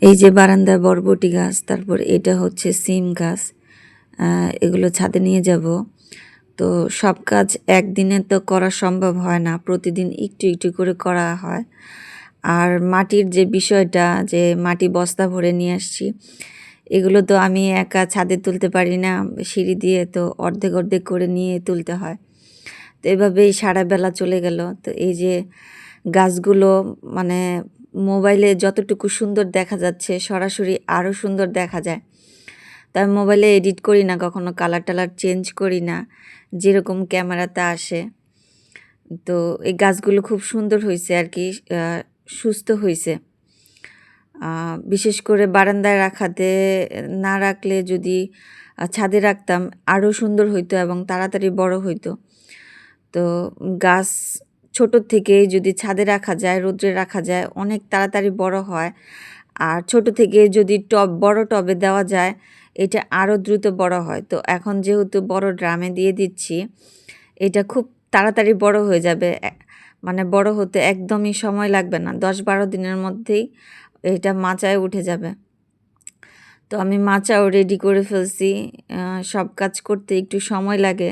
এই যে বারান্দায় বরবটি গাছ, তারপর এটা হচ্ছে সিম গাছ। এগুলো ছাদে নিয়ে যাব। তো সব কাজ একদিনে তো করা সম্ভব হয় না, প্রতিদিন একটু একটু করে করা হয়। আর মাটির যে বিষয়টা, যে মাটি বস্তা ভরে নিয়ে আসছি, এগুলো তো আমি একা ছাদে তুলতে পারি না, সিঁড়ি দিয়ে তো অর্ধেক অর্ধেক করে নিয়ে তুলতে হয়। তো এভাবেই সারা বেলা চলে গেল। তো এই যে গাছগুলো, মানে মোবাইলে যতটুকু সুন্দর দেখা যাচ্ছে সরাসরি আরও সুন্দর দেখা যায়। তাই মোবাইলে এডিট করি না, কখনো কালার টালার চেঞ্জ করি না, যেরকম ক্যামেরাতে আসে। তো এই গাছগুলো খুব সুন্দর হয়েছে আর কি, সুস্থ হয়েছে। বিশেষ করে বারান্দায় রাখাতে না রাখলে যদি ছাদে রাখতাম আরও সুন্দর হইতো এবং তাড়াতাড়ি বড় হইতো। তো গাছ ছোট থেকে যদি ছাদে রাখা যায়, রোদ্রে রাখা যায়, অনেক তাড়াতাড়ি বড় হয়। আর ছোট থেকে যদি বড় টবে দেওয়া যায়, এটা আরও দ্রুত বড় হয়। তো এখন যেহেতু বড় ড্রামে দিয়ে দিচ্ছি, এটা খুব তাড়াতাড়ি বড় হয়ে যাবে। মানে বড় হতে একদমই সময় লাগবে না, 10-12 দিনের মধ্যেই এটা মাচায় উঠে যাবে। তো আমি মাচাও রেডি করে ফেলছি। সব কাজ করতে একটু সময় লাগে।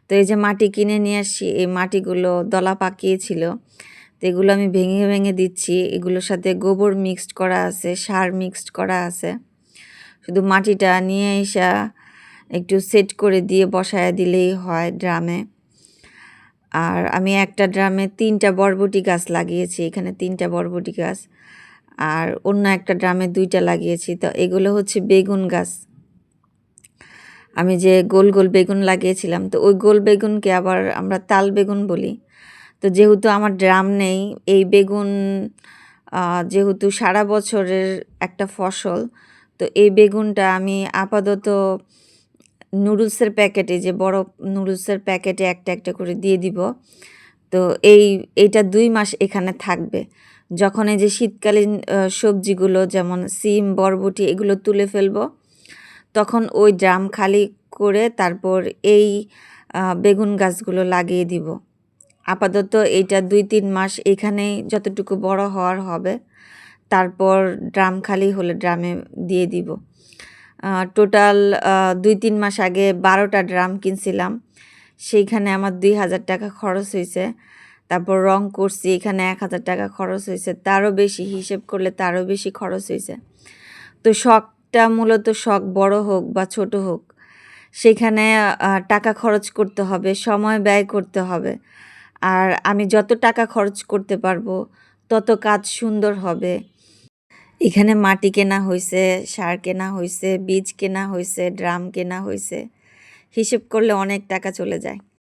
তো এই যে মাটি কিনে নিয়ে আসছি, এই মাটিগুলো দলা পাকিয়েছিল। তো এগুলো আমি ভেঙে ভেঙে দিচ্ছি। এগুলোর সাথে গোবর মিক্সড করা আছে, সার মিক্সড করা আছে। শুধু মাটিটা নিয়ে এসে একটু সেট করে দিয়ে বসায় দিলেই হয় ড্রামে। আর আমি একটা ড্রামে 3টা বরবটি গাছ লাগিয়েছি, এখানে 3টা বরবটি গাছ। আর অন্য একটা ড্রামে 2টা লাগিয়েছি। তো এগুলো হচ্ছে বেগুন গাছ। আমি যে গোল গোল বেগুন লাগিয়েছিলাম, তো ওই গোল বেগুনকে আবার আমরা তাল বেগুন বলি। তো যেহেতু আমার ড্রাম নেই, এই বেগুন যেহেতু সারা বছরের একটা ফসল, তো এই বেগুনটা আমি আপাতত নুডলসের প্যাকেটে, যে বড় নুডলসের প্যাকেটে একটা একটা করে দিয়ে দিব। তো এইটা 2 মাস এখানে থাকবে। যখন এই যে শীতকালীন সবজিগুলো যেমন সিম, বরবটি এগুলো তুলে ফেলবো, তখন ওই ড্রাম খালি করে তারপর এই বেগুন গাছগুলো লাগিয়ে দিব। আপাতত এইটা 2-3 মাস এখানেই যতটুকু বড় হওয়ার হবে, তারপর ড্রাম খালি হলে ড্রামে দিয়ে দিব। টোটাল 2-3 মাস আগে 12টা ড্রাম কিনছিলাম, সেইখানে আমার 2000 টাকা খরচ হয়েছে। তারপর রং করছি, এখানে 1000 টাকা খরচ হয়েছে, তারও বেশি হিসেব করলে তারও বেশি খরচ হয়েছে। তো শখটা মূলত শখ, বড় হোক বা ছোট হোক, সেখানে টাকা খরচ করতে হবে, সময় ব্যয় করতে হবে। আর আমি যত টাকা খরচ করতে পারবো তত কাজ সুন্দর হবে। এখানে মাটি কেনা হয়েছে, সার কেনা হয়েছে, বীজ কেনা হয়েছে, ড্রাম কেনা হয়েছে, হিসেব করলে অনেক টাকা চলে যায়।